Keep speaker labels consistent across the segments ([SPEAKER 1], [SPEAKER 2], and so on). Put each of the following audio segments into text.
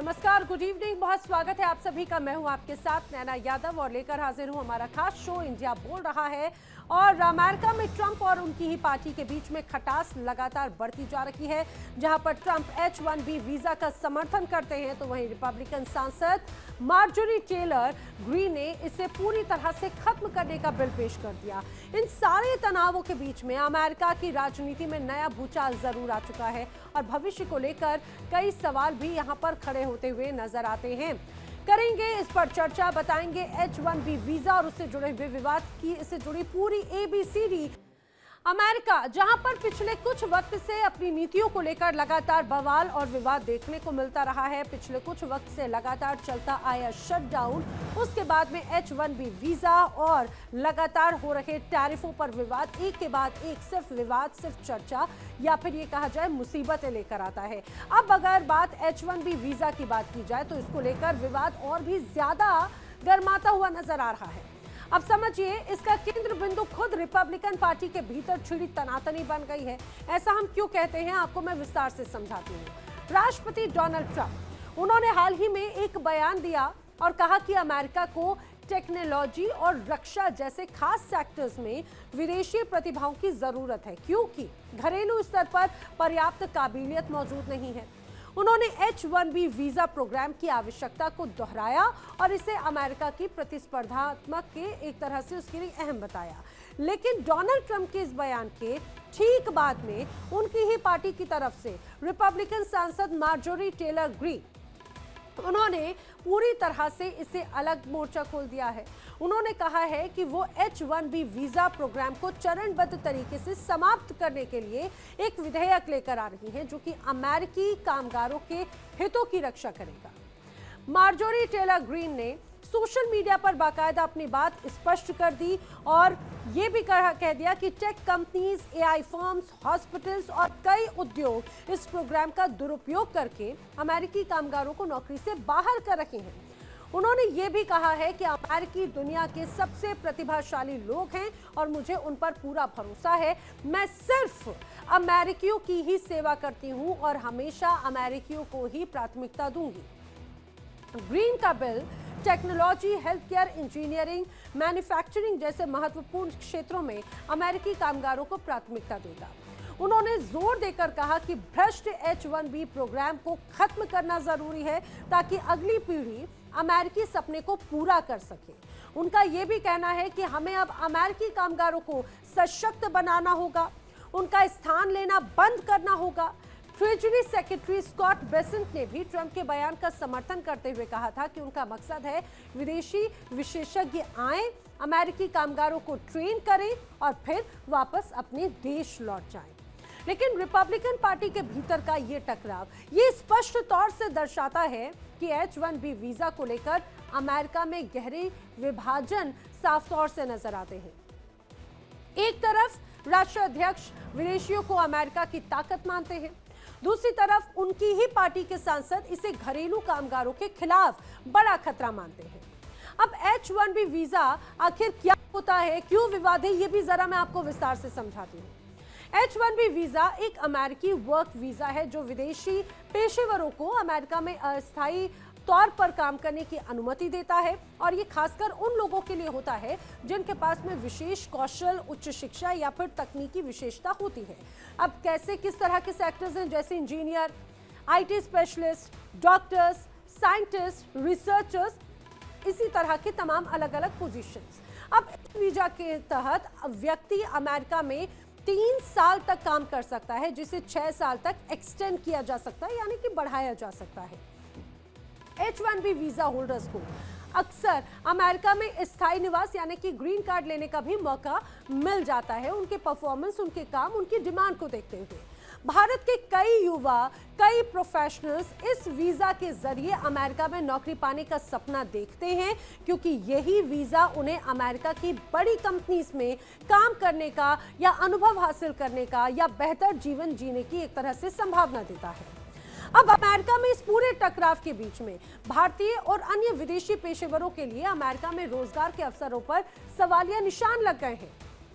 [SPEAKER 1] नमस्कार, good evening, बहुत स्वागत है आप सभी का। मैं हूं आपके साथ नैना यादव और लेकर हाजिर हूं हमारा खास शो इंडिया बोल रहा है। और अमेरिका में ट्रंप और उनकी ही पार्टी के बीच में खटास लगातार बढ़ती जा रही है। जहां पर ट्रंप H-1B वीजा का समर्थन करते हैं तो वहीं रिपब्लिकन सांसद मार्जोरी टेलर ग्रीन ने इसे पूरी तरह से खत्म करने का बिल पेश कर दिया। इन सारे तनावों के बीच में अमेरिका की राजनीति में नया भूचाल जरूर आ चुका है और भविष्य को लेकर कई सवाल भी यहां पर खड़े होते हुए नजर आते हैं। करेंगे इस पर चर्चा, बताएंगे H-1B वीजा और उससे जुड़े हुए विवाद की इससे जुड़ी पूरी ABCD। अमेरिका जहां पर पिछले कुछ वक्त से अपनी नीतियों को लेकर लगातार बवाल और विवाद देखने को मिलता रहा है। पिछले कुछ वक्त से लगातार चलता आया शटडाउन, उसके बाद में H-1B वीजा और लगातार हो रहे टैरिफों पर विवाद, एक के बाद एक सिर्फ विवाद, सिर्फ चर्चा या फिर ये कहा जाए मुसीबतें लेकर आता है। अब अगर बात H-1B वीजा की बात की जाए तो इसको लेकर विवाद और भी ज्यादा गर्माता हुआ नजर आ रहा है। अब समझिए, इसका केंद्र बिंदु खुद रिपब्लिकन पार्टी के भीतर छिड़ी तनातनी बन गई है। ऐसा हम क्यों कहते हैं, आपको मैं विस्तार से समझाती हूँ। राष्ट्रपति डोनाल्ड ट्रंप, उन्होंने हाल ही में एक बयान दिया और कहा कि अमेरिका को टेक्नोलॉजी और रक्षा जैसे खास सेक्टर्स में विदेशी प्रतिभाओं की जरूरत है, क्योंकि घरेलू स्तर पर पर्याप्त काबिलियत मौजूद नहीं है। उन्होंने H-1B वीजा प्रोग्राम की आवश्यकता को दोहराया और इसे अमेरिका की प्रतिस्पर्धात्मक के एक तरह से उसके लिए अहम बताया। लेकिन डोनाल्ड ट्रंप के इस बयान के ठीक बाद में उनकी ही पार्टी की तरफ से रिपब्लिकन सांसद मार्जोरी टेलर ग्रीन, उन्होंने पूरी तरह से इसे अलग मोर्चा खोल दिया है। उन्होंने कहा है कि वो H-1B वीजा प्रोग्राम को चरणबद्ध तरीके से समाप्त करने के लिए एक विधेयक लेकर आ रही हैं जो कि अमेरिकी कामगारों के हितों की रक्षा करेगा। मार्जोरी टेलर ग्रीन ने सोशल मीडिया पर बाकायदा अपनी बात स्पष्ट कर दी और ये भी कह दिया कि tech companies, AI firms, hospitals और कई उद्योग इस प्रोग्राम का दुरुपयोग करके अमेरिकी कामगारों को नौकरी से बाहर कर रहे हैं। उन्होंने ये भी कहा है कि अमेरिकी दुनिया के सबसे प्रतिभाशाली लोग हैं और मुझे उन पर पूरा भरोसा है। मैं सिर्फ अमेरिकियों की ही सेवा करती हूं और हमेशा अमेरिकियों को ही प्राथमिकता दूंगी। ग्रीन का bill technology, health care, engineering, manufacturing जैसे महत्वपूर्ण क्षेत्रों में अमेरिकी कामगारों को प्राथमिकता देगा। उन्होंने जोर देकर कहा कि भ्रष्ट H-1B प्रोग्राम को खत्म करना जरूरी है ताकि अगली पीढ़ी अमेरिकी सपने को पूरा कर सके। उनका यह भी कहना है कि हमें अब अमेरिकी कामगारों को सशक्त बनाना होगा, उनका स्थान लेना बंद करना होगा। ट्रेजरी सेक्रेटरी स्कॉट बेसेंट ने भी ट्रंप के बयान का समर्थन करते हुए कहा था कि उनका मकसद है विदेशी विशेषज्ञ आएं, अमेरिकी कामगारों को ट्रेन करें और फिर वापस अपने देश लौट जाएं। लेकिन रिपब्लिकन पार्टी के भीतर का ये टकराव ये स्पष्ट तौर से दर्शाता है कि H-1B वीजा को लेकर अमेरिका में गहरे विभाजन साफ तौर से नजर आते हैं। एक तरफ राष्ट्राध्यक्ष विदेशियों को अमेरिका की ताकत मानते हैं, दूसरी तरफ उनकी ही पार्टी के सांसद इसे घरेलू कामगारों के खिलाफ बड़ा खतरा मानते हैं। अब H-1B वीजा आखिर क्या होता है, क्यों विवाद है, ये भी जरा मैं आपको विस्तार से समझाती हूँ। H-1B वीजा एक अमेरिकी वर्क वीजा है जो विदेशी पेशेवरों को अमेरिका में अस्थायी तौर पर काम करने की अनुमति देता है और ये खासकर उन लोगों के लिए होता है जिनके पास में विशेष कौशल, उच्च शिक्षा या फिर तकनीकी विशेषता होती है। अब कैसे किस तरह के सेक्टर्स हैं, जैसे engineer, IT specialist, doctors, scientist, researchers, इसी तरह के तमाम अलग अलग पोजीशंस। अब इस वीजा के तहत व्यक्ति अमेरिका में 3 साल तक काम कर सकता है, जिसे 6 साल तक एक्सटेंड किया जा सकता है, यानी कि बढ़ाया जा सकता है। H-1B वीजा होल्डर्स को अक्सर अमेरिका में स्थायी निवास यानी कि ग्रीन कार्ड लेने का भी मौका मिल जाता है, उनके परफॉर्मेंस, उनके काम, उनकी डिमांड को देखते हुए। भारत के कई युवा, कई प्रोफेशनल्स इस वीजा के जरिए अमेरिका में नौकरी पाने का सपना देखते हैं, क्योंकि यही वीजा उन्हें अमेरिका की बड़ी कंपनीज में काम करने का या अनुभव हासिल करने का या बेहतर जीवन जीने की एक तरह से संभावना देता है। अब अमेरिका में इस पूरे टकराव के बीच में भारतीय और अन्य विदेशी पेशेवरों के लिए अमेरिका में रोजगार के अवसरों पर सवालिया निशान लग गए हैं।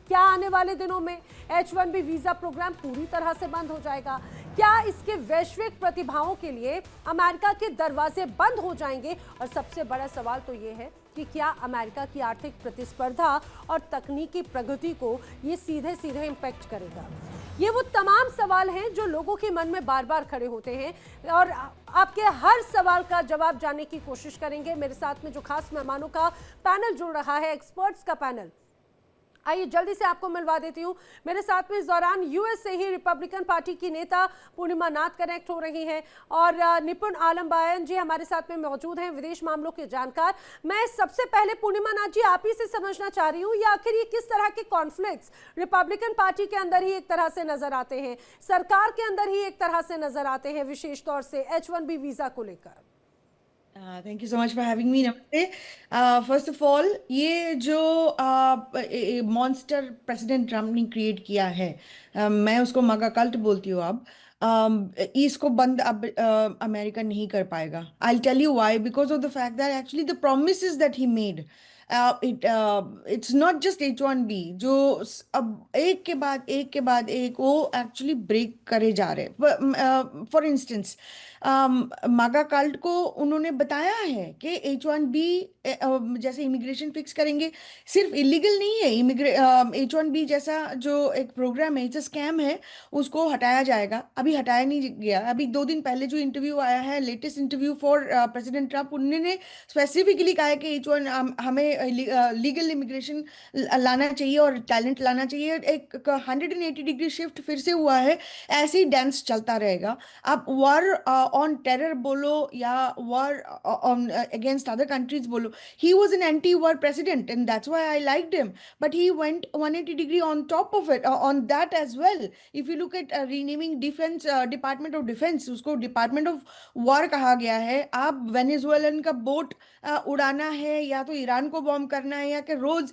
[SPEAKER 1] क्या आने वाले दिनों में H-1B वीजा प्रोग्राम पूरी तरह से बंद हो जाएगा? क्या इसके वैश्विक प्रतिभाओं के लिए अमेरिका के दरवाजे बंद हो जाएंगे? और सबसे बड़ा सवाल तो ये है कि क्या अमेरिका की आर्थिक प्रतिस्पर्धा और तकनीकी प्रगति को ये सीधे सीधे इम्पैक्ट करेगा? ये वो तमाम सवाल हैं जो लोगों के मन में बार बार खड़े होते हैं और आपके हर सवाल का जवाब जानने की कोशिश करेंगे। मेरे साथ में जो खास मेहमानों का पैनल जुड़ रहा है, एक्सपर्ट्स का पैनल, आइए जल्दी से आपको मिलवा देती हूँ। मेरे साथ में इस दौरान यूएस से ही रिपब्लिकन पार्टी की नेता पूर्णिमा नाथ कनेक्ट हो रही हैं और निपुण आलम बायन जी हमारे साथ में मौजूद हैं, विदेश मामलों के जानकार। मैं सबसे पहले पूर्णिमा नाथ जी आप ही से समझना चाह रही हूँ, या आखिर ये किस तरह के कॉन्फ्लिक्ट्स रिपब्लिकन पार्टी के अंदर ही एक तरह से नजर आते हैं, सरकार के अंदर ही एक तरह से नजर आते हैं, विशेष तौर से H1B वीजा को लेकर?
[SPEAKER 2] Thank you so much for having me. नमस्ते। फर्स्ट ऑफ ऑल, ये जो मॉन्स्टर प्रेसिडेंट ट्रम्प ने क्रिएट किया है, मैं उसको मगा कल्ट बोलती हूँ। अब इसको बंद अब अमेरिका नहीं कर पाएगा। I tell you why, because of the fact that actually the promises that he made, it's not just H1B जो अब एक के बाद एक वो एक्चुअली ब्रेक करे जा रहे। फॉर इंस्टेंस, मागा कल्ट को उन्होंने बताया है कि H1B जैसे इमिग्रेशन फिक्स करेंगे, सिर्फ इलीगल नहीं है। H1B जैसा जो एक प्रोग्राम है, इट्स स्कैम है, उसको हटाया जाएगा। अभी हटाया नहीं गया। अभी 2 दिन पहले जो इंटरव्यू आया है, latest interview for president Trump, उन्होंने स्पेसिफिकली कहा है कि H1 हमें लीगल इमिग्रेशन लाना चाहिए और टैलेंट लाना चाहिए। एक 180 डिग्री शिफ्ट फिर से हुआ है। ऐसे ही डांस चलता रहेगा। आप वॉर ऑन टेरर बोलो या war on against other countries बोलो, he was an anti-war president and that's why I liked him, but he went 180 degree on top of it, on that as well. If you look at renaming defense, department of defense, उसको department of war कहा गया है। आप Venezuelan का boat उड़ाना है, या तो ईरान को बॉम्ब करना है, या कि रोज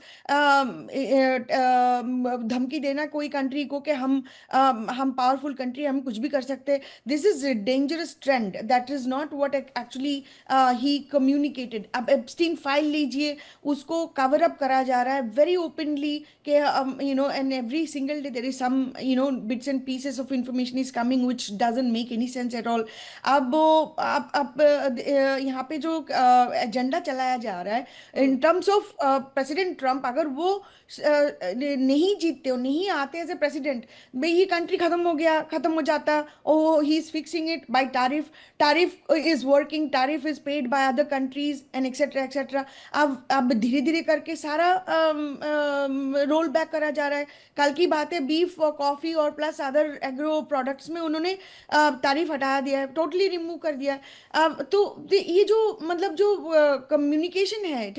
[SPEAKER 2] धमकी देना कोई कंट्री को कि हम पावरफुल कंट्री, हम कुछ भी कर सकते। This is dangerous trend, that is not what actually he communicated. अब एप्स्टीन फाइल लीजिए, उसको कवर अप करा जा रहा है वेरी ओपनली कि and every single day there is some bits and pieces of information is coming which doesn't make any sense at all. अब यहाँ पे जो एजेंडा चलाया जा रहा है in terms of president Trump, अगर वो नहीं जीतते हो, नहीं आते एज ए प्रेसिडेंट, भाई ये कंट्री खत्म हो जाता। Oh he is fixing it by tariff is working, tariff is paid by other countries and etcetera etcetera. अब धीरे धीरे करके सारा रोल बैक करा जा रहा है। कल की बात है, बीफ और कॉफी और प्लस अदर एग्रो प्रोडक्ट्स में उन्होंने तारीफ हटा दिया है, टोटली रिमूव कर दिया है। तो ये जो मतलब जो कम्युनिकेशन है,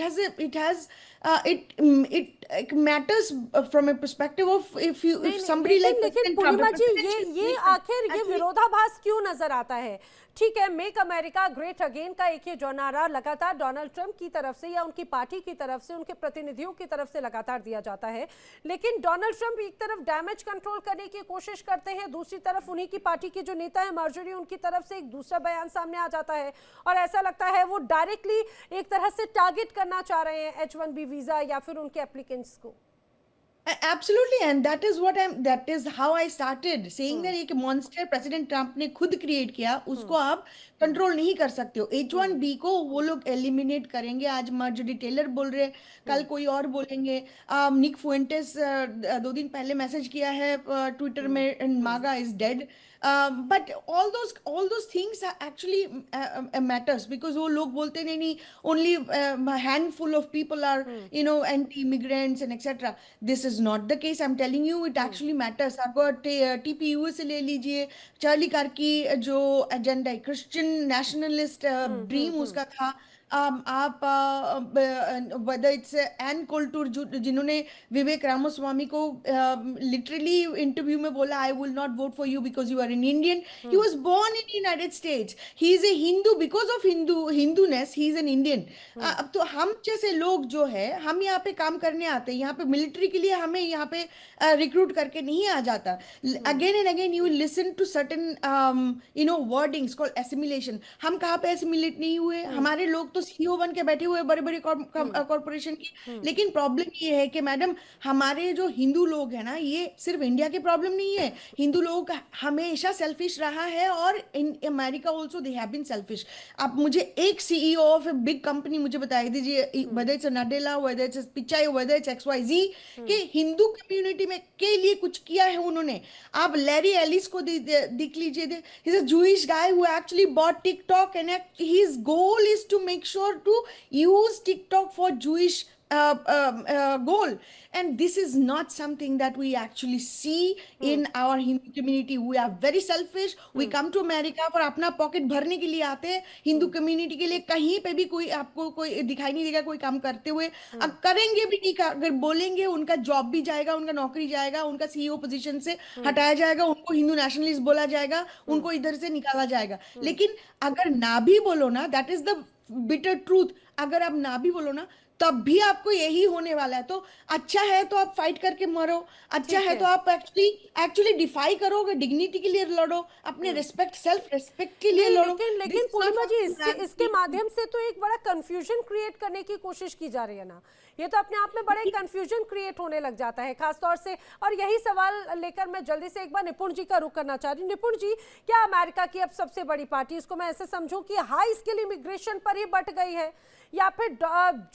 [SPEAKER 2] it matters from a perspective of if somebody like
[SPEAKER 1] लेकिन
[SPEAKER 2] President Trump,
[SPEAKER 1] Purnima
[SPEAKER 2] the
[SPEAKER 1] ji,
[SPEAKER 2] president
[SPEAKER 1] ये आखिर ये विरोधाभास क्यों नजर आता है? ठीक है, मेक अमेरिका ग्रेट अगेन का एक ही जो नारा लगातार डोनाल्ड ट्रंप की तरफ से या उनकी पार्टी की तरफ से, उनके प्रतिनिधियों की तरफ से लगातार दिया जाता है, लेकिन डोनाल्ड ट्रंप एक तरफ डैमेज कंट्रोल करने की कोशिश करते हैं, दूसरी तरफ उन्हीं की पार्टी की जो नेता है मार्जोरी, उनकी तरफ से एक दूसरा बयान सामने आ जाता है और ऐसा लगता है वो डायरेक्टली एक तरह से टारगेट करना चाह रहे हैं H1B वीजा या फिर उनके एप्लीकेंट्स को।
[SPEAKER 2] Absolutely, and that is how I started saying that एक मॉन्स्टर प्रेसिडेंट ट्रम्प ने खुद क्रिएट किया, उसको आप कंट्रोल नहीं कर सकते हो। H1B को वो लोग एलिमिनेट करेंगे। आज मार्जोरी टेलर बोल रहे, कल कोई और बोलेंगे। निक फुएंटेस 2 दिन पहले मैसेज किया है ट्विटर में, एंड मागा is dead. But all those things are actually matters, because वो लोग बोलते नहीं, only handful of people are anti-immigrants and etc. This is not the case. I'm telling you, it actually matters. आपको TPU से ले लीजिए, Charlie Karki जो agenda है, क्रिश्चियन नेशनलिस्ट ड्रीम उसका था। आप वेदर इट्स एन कोल्टूर जिन्होंने विवेक रामास्वामी को लिटरली इंटरव्यू में बोला, I will not vote for you because you are an Indian. He was born in United States, he is a Hindu, because of Hinduness he is an Indian. अब तो हम जैसे लोग जो है, हम यहाँ पे काम करने आते हैं, यहाँ पे मिलिट्री के लिए हमें यहाँ पे रिक्रूट करके नहीं आ जाता। Again and again you listen to certain wordings called assimilation. हम कहाँ पे एसिमिलेट नहीं हुए? हमारे लोग तो सीईओ बन के बैठे हुए बड़े बड़े कॉरपोरेशन की। लेकिन प्रॉब्लम ये है कि मैडम, हमारे जो हिंदू लोग हैं ना, ये सिर्फ इंडिया की प्रॉब्लम नहीं है। हिंदू लोग हमेशा सेल्फिश रहा है, और in America also they have been selfish. आप मुझे एक CEO of a big company मुझे बता दीजिए, whether it's Nadella, whether it's Pichai, whether it's XYZ, कि हिंदू कम्युनिटी में के लिए कुछ किया है उन्होंने। आप लैरी एलिस को देख लीजिए, he is a Jewish guy who actually bot TikTok, and his goal is to make sure to use TikTok for Jewish goal. And this is not something that we actually see in our Hindu community. We are very selfish. We come to America for अपना pocket भरने के लिए आते हैं। Hindu community के लिए कहीं पे भी कोई आपको कोई दिखाई नहीं देगा कोई काम करते हुए। अब करेंगे भी नहीं, अगर बोलेंगे उनका जॉब भी जाएगा, उनका नौकरी जाएगा, उनका सीईओ पोजीशन से हटाया जाएगा, उनको हिंदू नेशनलिस्ट बोला जाएगा, उनको इधर से निकाला जाएगा। लेकिन अगर ना भी बोलो ना, that is the bitter truth, अगर आप ना भी बोलो ना, तब भी आपको यही होने वाला है। तो अच्छा है तो आप फाइट करके मरो, अच्छा है तो आप एक्चुअली डिफाई करो, डिग्निटी के लिए लड़ो, अपने रिस्पेक्ट, सेल्फ रिस्पेक्ट के लिए लड़ो।
[SPEAKER 1] लेकिन पूर्णिमा जी, इसके माध्यम से तो एक बड़ा कंफ्यूजन क्रिएट करने की कोशिश की जा रही है ना। ये तो अपने आप में बड़ा कंफ्यूजन क्रिएट होने लग जाता है खासतौर से। और यही सवाल लेकर मैं जल्दी से एक बार निपुण जी का रुख करना चाह रही हूँ। निपुण जी, क्या अमेरिका की अब सबसे बड़ी पार्टी, इसको मैं ऐसे समझूं कि हाई स्किल इमिग्रेशन पर ही बट गई है, या फिर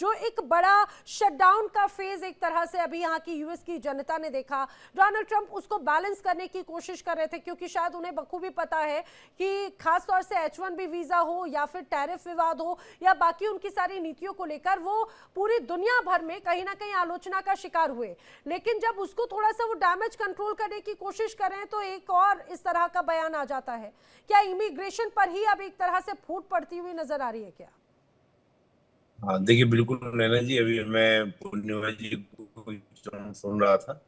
[SPEAKER 1] जो एक बड़ा शटडाउन का फेज एक तरह से अभी यहाँ की यूएस की जनता ने देखा, डोनाल्ड ट्रंप उसको बैलेंस करने की कोशिश कर रहे थे, क्योंकि शायद उन्हें बखूबी पता है कि खासतौर से H1B वीजा हो या फिर टैरिफ विवाद हो या बाकी उनकी सारी नीतियों को लेकर वो पूरी दुनिया भर में कहीं ना कहीं आलोचना का शिकार हुए। लेकिन जब उसको थोड़ा सा वो डैमेज कंट्रोल करने की कोशिश करें तो एक और इस तरह का बयान आ जाता है। क्या इमिग्रेशन पर ही अब एक तरह से फूट पड़ती हुई नजर आ रही है क्या?
[SPEAKER 3] हाँ देखिए, बिल्कुल नैना जी, अभी मैं पूर्णिमा जी को सुन रहा था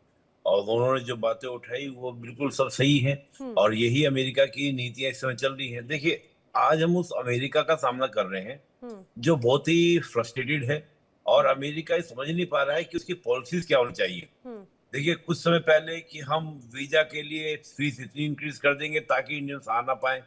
[SPEAKER 3] और उन्होंने जो बातें उठाई वो बिल्कुल सब सही है और यही अमेरिका की नीतियां इस समय चल रही हैं। देखिए, आज हम उस अमेरिका का सामना कर रहे हैं जो बहुत ही फ्रस्ट्रेटेड है और अमेरिका ये समझ नहीं पा रहा है कि उसकी पॉलिसीज क्या होनी चाहिए। देखिए, कुछ समय पहले कि हम वीजा के लिए फीस इतनी इंक्रीज कर देंगे ताकि इंडियंस आ ना पाए,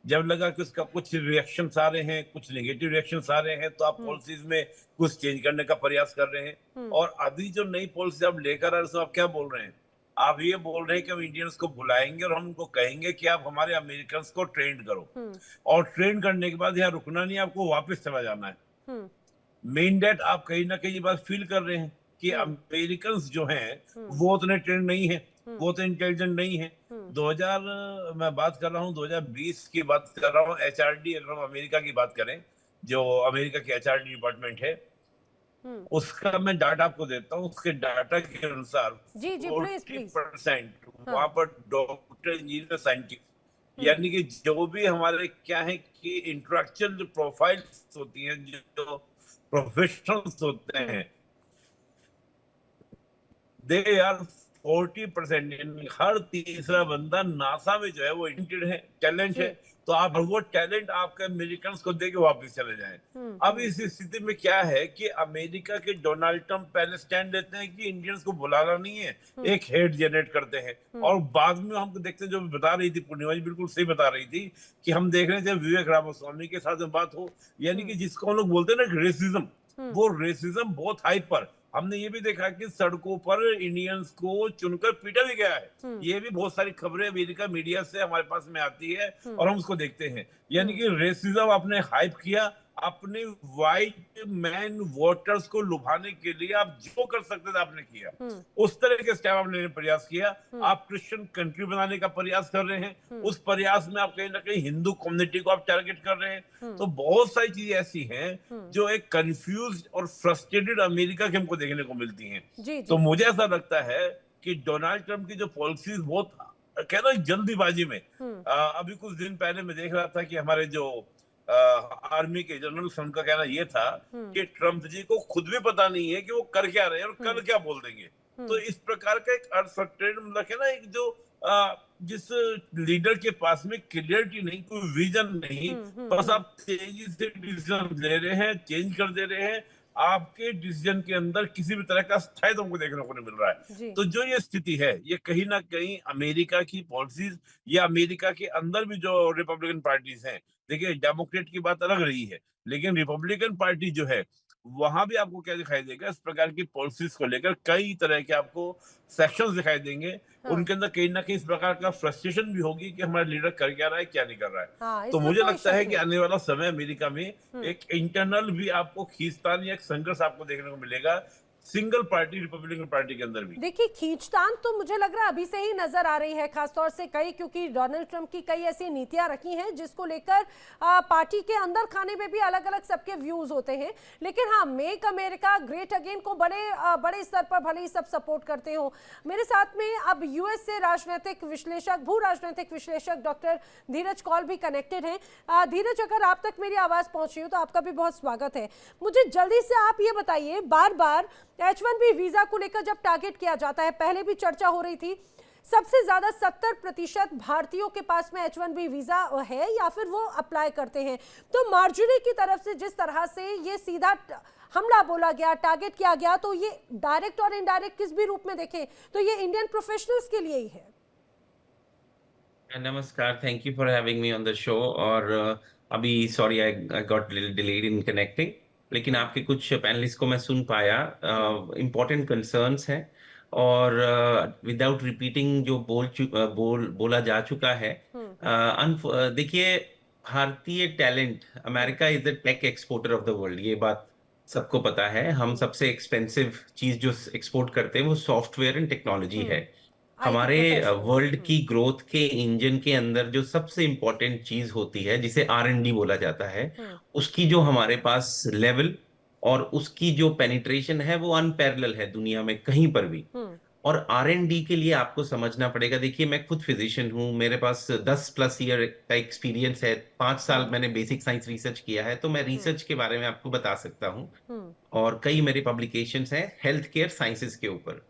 [SPEAKER 3] जब लगा कि उसका कुछ रिएक्शन आ रहे हैं, कुछ नेगेटिव रिएक्शन आ रहे हैं, तो आप पॉलिसीज में कुछ चेंज करने का प्रयास कर रहे हैं। और अभी जो नई पॉलिसी आप लेकर आ रहे हैं, आप क्या बोल रहे हैं? आप ये बोल रहे हैं कि हम इंडियंस को बुलाएंगे और हम उनको कहेंगे कि आप हमारे अमेरिकन को ट्रेन करो, और ट्रेन करने के बाद यहाँ रुकना नहीं, आपको वापस चला जाना है। मेन डेट आप कहीं ना कहीं बात फील कर रहे हैं कि अमेरिकन जो हैं वो उतने ट्रेन नहीं है, वो तो इंटेलिजेंट नहीं है। 2000 मैं बात कर रहा हूँ, 2020 की बात कर रहा हूँ। HRD, अगर हम अमेरिका की बात करें, जो अमेरिका की HRD डिपार्टमेंट है, उसका मैं डाटा आपको देता हूँ। उसके डाटा के अनुसार 40% वहां पर डॉक्टर, इंजीनियर, साइंटिस्ट, यानी कि जो भी हमारे क्या है कि इंटेलेक्चुअल प्रोफाइल्स होती हैं, जो प्रोफेशनल्स होते हैं, दे आर 40%। हर तीसरा बंदा नासा में जो है वो इंटेड है, टैलेंट है। तो आप वो टैलेंट आपके अमेरिकन को दे के वापस चले जाएं। अब इस स्थिति में क्या है कि अमेरिका के डोनाल्ड ट्रंप पहले स्टैंड लेते हैं कि इंडियंस को बुलाना नहीं है, एक हेट जनरेट करते हैं, और बाद में हम देखते हैं, जो बता रही थी पूर्णिमा जी, बिल्कुल सही बता रही थी, कि हम देख रहे थे विवेक रामास्वामी के साथ बात हो, यानी कि जिसको हम लोग बोलते हैं ना रेसिज्म, वो रेसिज्म बहुत हाई पर। हमने ये भी देखा कि सड़कों पर इंडियंस को चुनकर पीटा भी गया है। ये भी बहुत सारी खबरें अमेरिका मीडिया से हमारे पास में आती है और हम उसको देखते हैं। यानी कि रेसिज्म आपने हाइप किया, अपने व्हाइट मैन वोटर्स को लुभाने के लिए आप जो कर सकते थे आपने किया, उस तरह के स्टेप आपने प्रयास किया। आप क्रिश्चियन कंट्री बनाने का प्रयास कर रहे हैं, उस प्रयास में आप कहीं ना कहीं हिंदू कम्युनिटी को आप टारगेट कर रहे हैं। तो बहुत सारी चीजें ऐसी हैं जो एक कंफ्यूज और फ्रस्ट्रेटेड अमेरिका के हमको देखने को मिलती हैं। तो मुझे ऐसा लगता है कि डोनाल्ड ट्रंप की जो पॉलिसीज बहुत कहना जल्दीबाजी में, अभी कुछ दिन पहले मैं देख रहा था कि हमारे जो आर्मी के जनरल, उनका कहना यह था कि ट्रंप जी को खुद भी पता नहीं है कि वो कर क्या रहे हैं और कल क्या बोल देंगे। तो इस प्रकार का एक अनसर्टेन, मतलब है ना, एक जो जिस लीडर के पास में क्लियरिटी नहीं, कोई विजन नहीं, बस आप तेजी से डिसीजन ले रहे हैं, चेंज कर दे रहे हैं, आपके डिसीजन के अंदर किसी भी तरह का स्थायित्व हमको देखने को नहीं मिल रहा है।
[SPEAKER 1] जी।
[SPEAKER 3] तो जो ये स्थिति है, ये कहीं ना कहीं अमेरिका की पॉलिसीज या अमेरिका के अंदर भी जो रिपब्लिकन पार्टीज हैं, देखिए डेमोक्रेट की बात अलग रही है, लेकिन रिपब्लिकन पार्टी जो है वहां भी आपको क्या दिखाई देगा, इस प्रकार की पॉलिसीज को लेकर कई तरह के आपको सेक्शंस दिखाई देंगे।
[SPEAKER 1] हाँ।
[SPEAKER 3] उनके अंदर कहीं ना कहीं इस प्रकार का फ्रस्ट्रेशन भी होगी कि हमारा लीडर कर क्या रहा है, क्या नहीं कर रहा है।
[SPEAKER 1] हाँ,
[SPEAKER 3] तो
[SPEAKER 1] इसमें
[SPEAKER 3] मुझे
[SPEAKER 1] कोई
[SPEAKER 3] लगता
[SPEAKER 1] शक
[SPEAKER 3] है कि
[SPEAKER 1] नहीं।
[SPEAKER 3] आने वाला समय अमेरिका में एक इंटरनल भी आपको खींचतान या एक संघर्ष आपको देखने को मिलेगा, सिंगल पार्टी रिपब्लिकन पार्टी के अंदर भी।
[SPEAKER 1] देखिए, खींचतान तो मुझे लग रहा है अभी से ही नजर आ रही है, खासतौर से क्योंकि डोनाल्ड ट्रंप की कई ऐसी नीतियां रखी हैं जिसको लेकर पार्टी के अंदर खाने में भी अलग अलग सबके व्यूज होते हैं। लेकिन हाँ, मेक अमेरिका ग्रेट अगेन को बड़े स्तर पर भले ही सब सपोर्ट करते हो। मेरे साथ में अब यूएस से राजनीतिक विश्लेषक, भू राजनीतिक विश्लेषक डॉक्टर धीरज कौल भी कनेक्टेड हैं। धीरज, अगर आप तक मेरी आवाज पहुंची हो तो आपका भी बहुत स्वागत है। मुझे जल्दी से आप ये बताइए, बार बार H1B वीजा को लेकर जब टारगेट किया जाता है, पहले भी चर्चा हो रही थी, सबसे ज्यादा 70% भारतीयों के पास में H1B वीजा है या फिर वो अप्लाई करते हैं। तो मार्जरी की तरफ से जिस तरह से ये सीधा हमला बोला गया, टारगेट किया गया, तो ये डायरेक्ट और इनडायरेक्ट किस भी रूप में देखें तो ये इंडियन प्रोफेशनल्स के लिए ही है।
[SPEAKER 4] नमस्कार, thank you for having me on the show. और अभी sorry I got delayed in connecting, लेकिन आपके कुछ पैनलिस्ट को मैं सुन पाया। इम्पोर्टेंट कंसर्न्स हैं और विदाउट रिपीटिंग जो बोला जा चुका है। देखिए, भारतीय talent, America is the tech exporter of the world, ये बात सबको पता है। हम सबसे एक्सपेंसिव चीज जो एक्सपोर्ट करते हैं वो सॉफ्टवेयर एंड टेक्नोलॉजी है। हमारे वर्ल्ड की ग्रोथ के इंजन के अंदर जो सबसे इंपॉर्टेंट चीज होती है, जिसे R&D बोला जाता है, उसकी जो हमारे पास लेवल और उसकी जो पेनिट्रेशन है वो अनपैरेलल है दुनिया में कहीं पर भी। और R&D के लिए आपको समझना पड़ेगा। देखिए, मैं खुद फिजिशियन हूँ, मेरे पास 10+ ईयर का एक्सपीरियंस है, 5 साल मैंने बेसिक साइंस रिसर्च किया है, तो मैं रिसर्च के बारे में आपको बता सकता हूँ। और कई मेरे पब्लिकेशंस हैं हेल्थ केयर साइंसेस के ऊपर,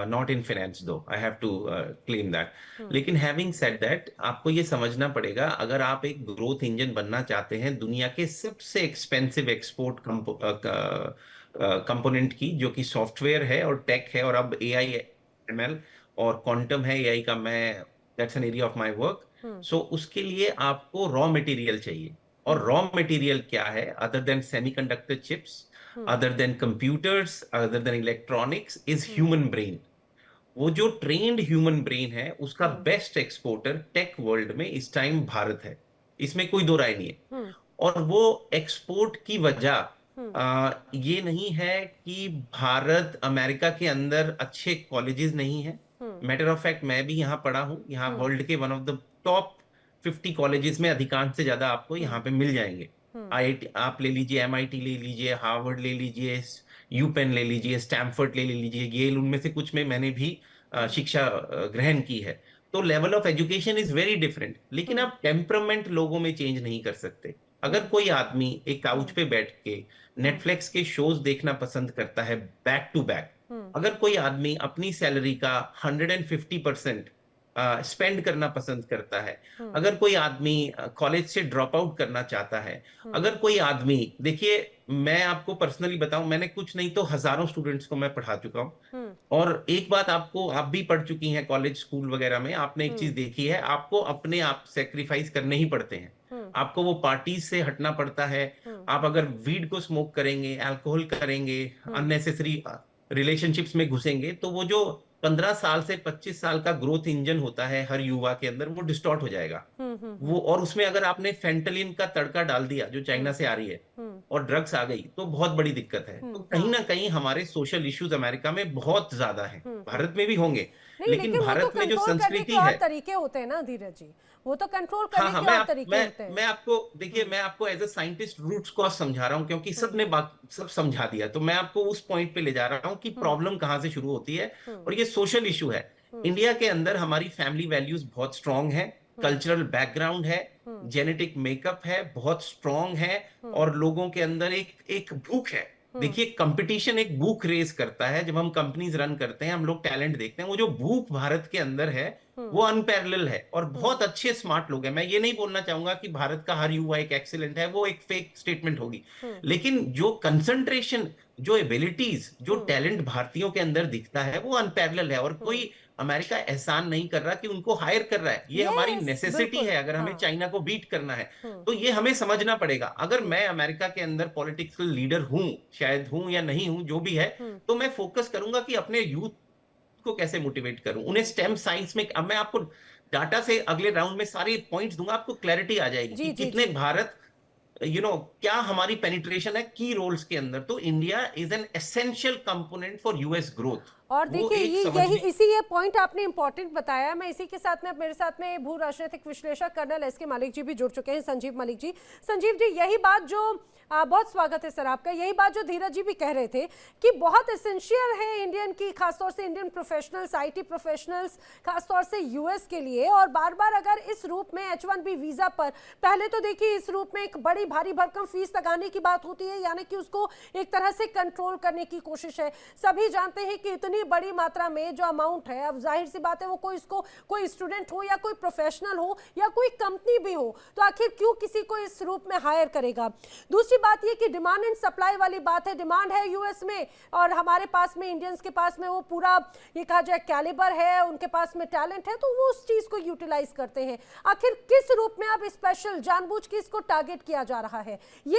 [SPEAKER 4] not in finance though, I have to claim that. लेकिन हैविंग सेड दैट, आपको ये समझना पड़ेगा, अगर आप एक ग्रोथ इंजन बनना चाहते हैं दुनिया के सबसे एक्सपेंसिव एक्सपोर्ट कंपोनेंट की, जो कि सॉफ्टवेयर है और टेक है, और अब AI ML और क्वांटम है AI का, मैं that's an area of my work. So उसके लिए आपको रॉ मटेरियल चाहिए, और रॉ मटेरियल क्या है other than semiconductor chips, other than computers, other than electronics, is human brain. वो जो ट्रेन्ड ह्यूमन ब्रेन है उसका बेस्ट एक्सपोर्टर टेक वर्ल्ड में इस टाइम भारत है, इसमें कोई दो राय नहीं है। और वो एक्सपोर्ट की वजह ये नहीं है कि भारत अमेरिका के अंदर अच्छे कॉलेजेस नहीं है। मैटर ऑफ फैक्ट, मैं भी यहाँ पढ़ा हूँ, यहाँ वर्ल्ड के one of the top 50 colleges में अधिकांश से ज्यादा आपको यहाँ पे मिल जाएंगे। IIT आप ले लीजिए, MIT ले लीजिए, हार्वर्ड ले लीजिए, यूपेन ले लीजिए, स्टैनफोर्ड ले लीजिए, येल, उनमें से कुछ में मैंने भी शिक्षा ग्रहण की है। तो level of education is very different. लेकिन आप टेम्परामेंट लोगों में चेंज नहीं कर सकते। अगर कोई आदमी एक काउच पे बैठ के नेटफ्लिक्स के शोज देखना पसंद करता है बैक टू बैक, अगर कोई आदमी अपनी सैलरी का 150% स्पेंड करना पसंद करता है, अगर कोई आदमी कॉलेज से ड्रॉप आउट करना चाहता है, अगर कोई आदमी, देखिए मैं आपको पर्सनली बताऊं, मैंने कुछ नहीं तो हजारों स्टूडेंट्स को मैं पढ़ा चुका हूं। और एक बात आपको, आप भी पढ़ चुकी हैं कॉलेज स्कूल वगैरह में, आपने एक चीज देखी है, आपको अपने आप सेक्रीफाइस करने ही पड़ते हैं। आपको वो पार्टीज से हटना पड़ता है। आप अगर वीड को स्मोक करेंगे, अल्कोहल करेंगे, अननेसेसरी रिलेशनशिप्स में घुसेंगे, तो वो जो 15 साल से 25 साल का ग्रोथ इंजन होता है हर युवा के अंदर, वो डिस्टॉर्ट हो जाएगा। वो, और उसमें अगर आपने फेंटलिन का तड़का डाल दिया जो चाइना से आ रही है और ड्रग्स आ गई, तो बहुत बड़ी दिक्कत है। तो कहीं ना कहीं हमारे सोशल इश्यूज अमेरिका में बहुत ज्यादा हैं, भारत में भी होंगे, लेकिन भारत में जो संस्कृति है,
[SPEAKER 1] तरीके होते हैं ना धीरज जी, वो तो कंट्रोल करने के और तरीके होते हैं।
[SPEAKER 4] मैं आपको, देखिए मैं आपको एज ए साइंटिस्ट रूट्स को समझा रहा हूँ, क्योंकि सबने सब समझा दिया, तो मैं आपको उस पॉइंट पे ले जा रहा हूँ कि प्रॉब्लम कहाँ से शुरू होती है। और ये सोशल इशू है। इंडिया के अंदर हमारी फैमिली वैल्यूज बहुत स्ट्रांग है, कल्चरल बैकग्राउंड है, जेनेटिक मेकअप है, बहुत स्ट्रांग है, और लोगों के अंदर एक भूख है देखिए, कंपटीशन एक भूख रेस करता है। जब हम कंपनीज रन करते हैं, हम लोग टैलेंट देखते हैं, वो जो भूख भारत के अंदर है वो अनपैरेलल है, और बहुत अच्छे स्मार्ट लोग हैं। मैं ये नहीं बोलना चाहूंगा कि भारत का हर युवा एक एक्सीलेंट है, वो एक फेक स्टेटमेंट होगी। लेकिन जो कंसंट्रेशन, जो एबिलिटीज, जो टैलेंट भारतीयों के अंदर दिखता है वो अनपैरेलल है, और कोई अमेरिका एहसान नहीं कर रहा कि उनको हायर कर रहा है। ये हमारी
[SPEAKER 1] यस,
[SPEAKER 4] नेसेसिटी
[SPEAKER 1] बिल्कुल।
[SPEAKER 4] है, अगर हमें
[SPEAKER 1] हाँ।
[SPEAKER 4] चाइना को बीट करना है तो ये हमें समझना पड़ेगा। अगर मैं अमेरिका के अंदर पॉलिटिकल लीडर हूं, शायद हूं या नहीं हूं, जो भी है, तो मैं फोकस करूंगा कि अपने यूथ को कैसे मोटिवेट करूं, उन्हें स्टेम साइंस में। अब मैं आपको डाटा से अगले राउंड में सारे पॉइंट्स दूंगा, आपको क्लैरिटी आ जाएगी
[SPEAKER 1] जी
[SPEAKER 4] कि
[SPEAKER 1] जी
[SPEAKER 4] कितने
[SPEAKER 1] जी।
[SPEAKER 4] भारत, क्या हमारी पेनिट्रेशन है की रोल्स के अंदर। तो India is an essential component for US growth.
[SPEAKER 1] और
[SPEAKER 4] वो
[SPEAKER 1] देखिए,
[SPEAKER 4] एक
[SPEAKER 1] ये यही
[SPEAKER 4] समझने।
[SPEAKER 1] इसी ये पॉइंट आपने इंपॉर्टेंट बताया। मैं इसी के साथ में, अब मेरे साथ में भू राजनीतिक विश्लेषक कर्नल एस के मलिक जी भी जुड़ चुके हैं, संजीव मलिक जी। संजीव जी, यही बात जो बहुत स्वागत है सर आपका, यही बात जो धीरज जी भी कह रहे थे कि बहुत एसेंशियल है इंडियन की, खासतौर से इंडियन प्रोफेशनल्स, आईटी प्रोफेशनल्स, खासतौर से यूएस के लिए। और बार बार अगर इस रूप में H1B वीजा पर, पहले तो देखिए इस रूप में एक बड़ी भारी भरकम फीस लगाने की बात होती है, यानी कि उसको एक तरह से कंट्रोल करने की कोशिश है। सभी जानते हैं कि इतनी बड़ी मात्रा में जो अमाउंट है, अब जाहिर सी बात है वो कोई स्टूडेंट हो या कोई प्रोफेशनल हो या कोई कंपनी भी हो, तो आखिर क्यों किसी को इस रूप में हायर करेगा। दूसरी बात ये कि डिमांड एंड सप्लाई वाली बात है। डिमांड है यूएस में, और हमारे पास में, इंडियंस के पास में वो पूरा, ये कहा जाए, कैलिबर है, उनके पास में टैलेंट है, तो वो उस चीज को यूटिलाइज करते हैं। आखिर किस रूप में अब स्पेशल जानबूझ के इसको टारगेट किया जा रहा है, ये